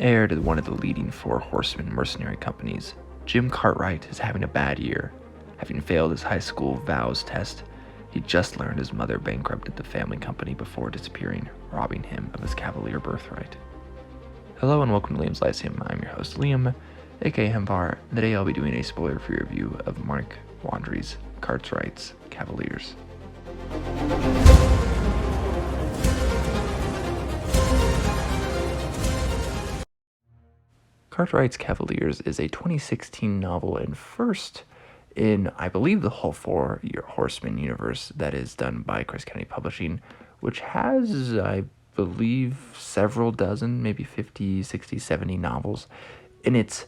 Heir to one of the leading Four Horseman mercenary companies, Jim Cartwright is having a bad year. Having failed his high school vows test, he just learned his mother bankrupted the family company before disappearing, robbing him of his Cavalier birthright. Hello and welcome to Liam's Lyceum. I'm your host Liam, aka Hemvar. Today I'll be doing a spoiler-free review of Mark Wandrey's Cartwright's Cavaliers. Cartwright's Cavaliers is a 2016 novel and first in, I believe, the whole Four Horseman Universe that is done by Chris Kennedy Publishing, which has, I believe, several dozen, maybe 50, 60, 70 novels in it.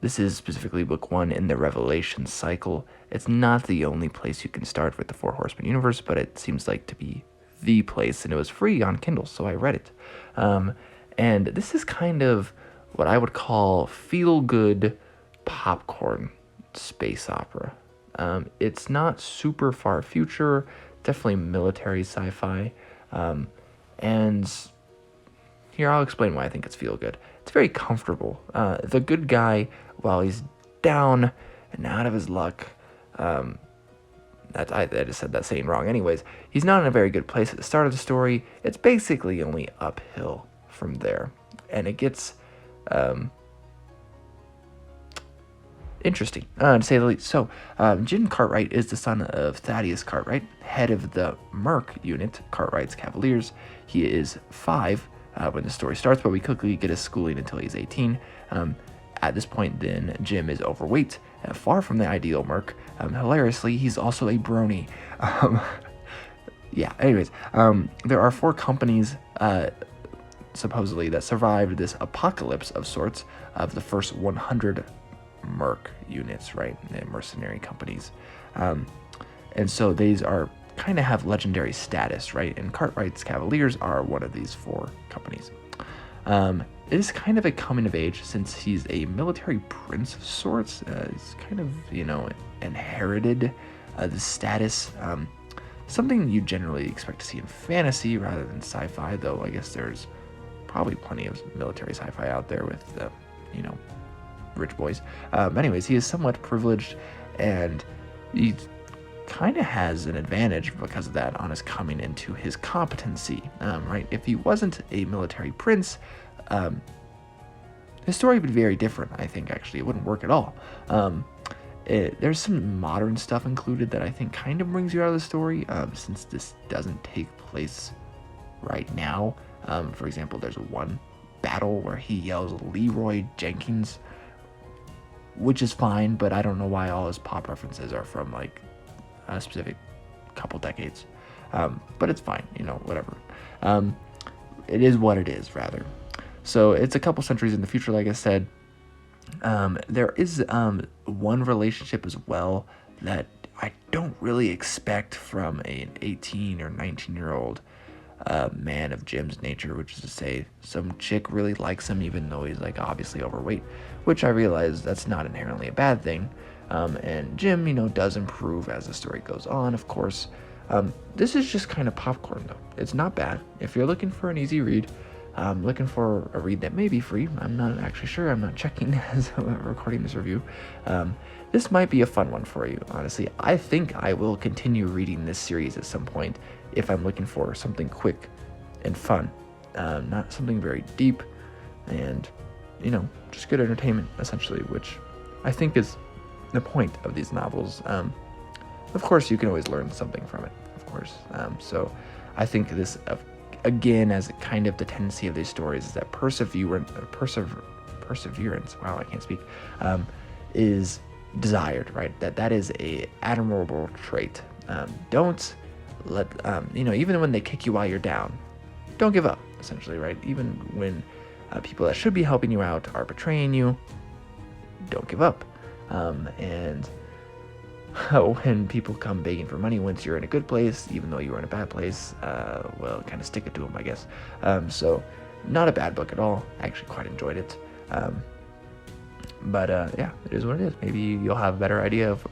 This is specifically book one in the Revelation cycle. It's not the only place you can start with the Four Horseman Universe, but it seems like to be the place, and it was free on Kindle, so I read it. And this is kind of what I would call feel-good popcorn space opera. It's not super far future, definitely military sci-fi. And here, I'll explain why I think it's feel-good. It's very comfortable. The good guy, while he's down and out of his luck, I just said that saying wrong. Anyways, he's not in a very good place at the start of the story. It's basically only uphill from there. And it gets interesting, to say the least. So, Jim Cartwright is the son of Thaddeus Cartwright, head of the Merc unit, Cartwright's Cavaliers. He is 5 when the story starts, but we quickly get his schooling until he's 18. At this point, then, Jim is overweight, far from the ideal Merc. Hilariously, he's also a brony. Yeah, anyways, there are 4 companies supposedly that survived this apocalypse of sorts of the first 100 merc units, right? The mercenary companies. And so these are kind of have legendary status, right? And Cartwright's Cavaliers are one of these 4 companies. It is kind of a coming of age since he's a military prince of sorts. He's kind of, inherited the status. Something you generally expect to see in fantasy rather than sci-fi, though I guess there's probably plenty of military sci-fi out there with, rich boys. Anyways, he is somewhat privileged, and he kind of has an advantage because of that on his coming into his competency, right? If he wasn't a military prince, his story would be very different, I think, actually. It wouldn't work at all. There's some modern stuff included that I think kind of brings you out of the story, since this doesn't take place right now. For example, there's one battle where he yells Leroy Jenkins, which is fine, but I don't know why all his pop references are from like a specific couple decades. But it's fine, whatever. It is what it is, rather. So it's a couple centuries in the future, like I said. There is one relationship as well that I don't really expect from an 18 or 19-year-old man of Jim's nature, which is to say some chick really likes him even though he's like obviously overweight, which I realize that's not inherently a bad thing. And Jim, does improve as the story goes on, of course. This is just kind of popcorn, though. It's not bad. If you're looking for an easy read, looking for a read that may be free, I'm not actually sure, I'm not checking as I'm recording this review, this might be a fun one for you, honestly. I think I will continue reading this series at some point if I'm looking for something quick and fun, not something very deep, and, just good entertainment, essentially, which I think is the point of these novels. Of course, you can always learn something from it, of course. So I think this, again, as kind of the tendency of these stories is that perseverance, wow, I can't speak, is desired, right? That is a admirable trait. Don't let, even when they kick you while you're down, don't give up, essentially, right? Even when people that should be helping you out are betraying you, don't give up. And when people come begging for money once you're in a good place, even though you were in a bad place, well, kind of stick it to them, I guess. So not a bad book at all. I actually quite enjoyed it. But yeah, it is what it is. Maybe you'll have a better idea of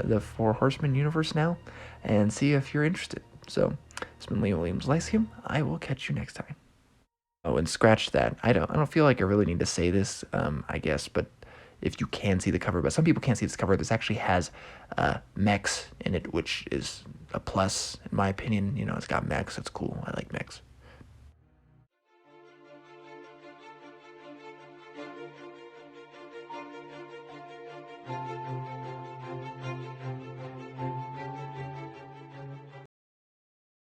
the Four Horseman Universe now and see if you're interested. So it's been Liam's Lyceum. I will catch you next time. Oh, and scratch that. I don't feel like I really need to say this, I guess, but if you can see the cover, but some people can't see this cover. This actually has mechs in it, which is a plus in my opinion. You know, it's got mechs. That's cool. I like mechs.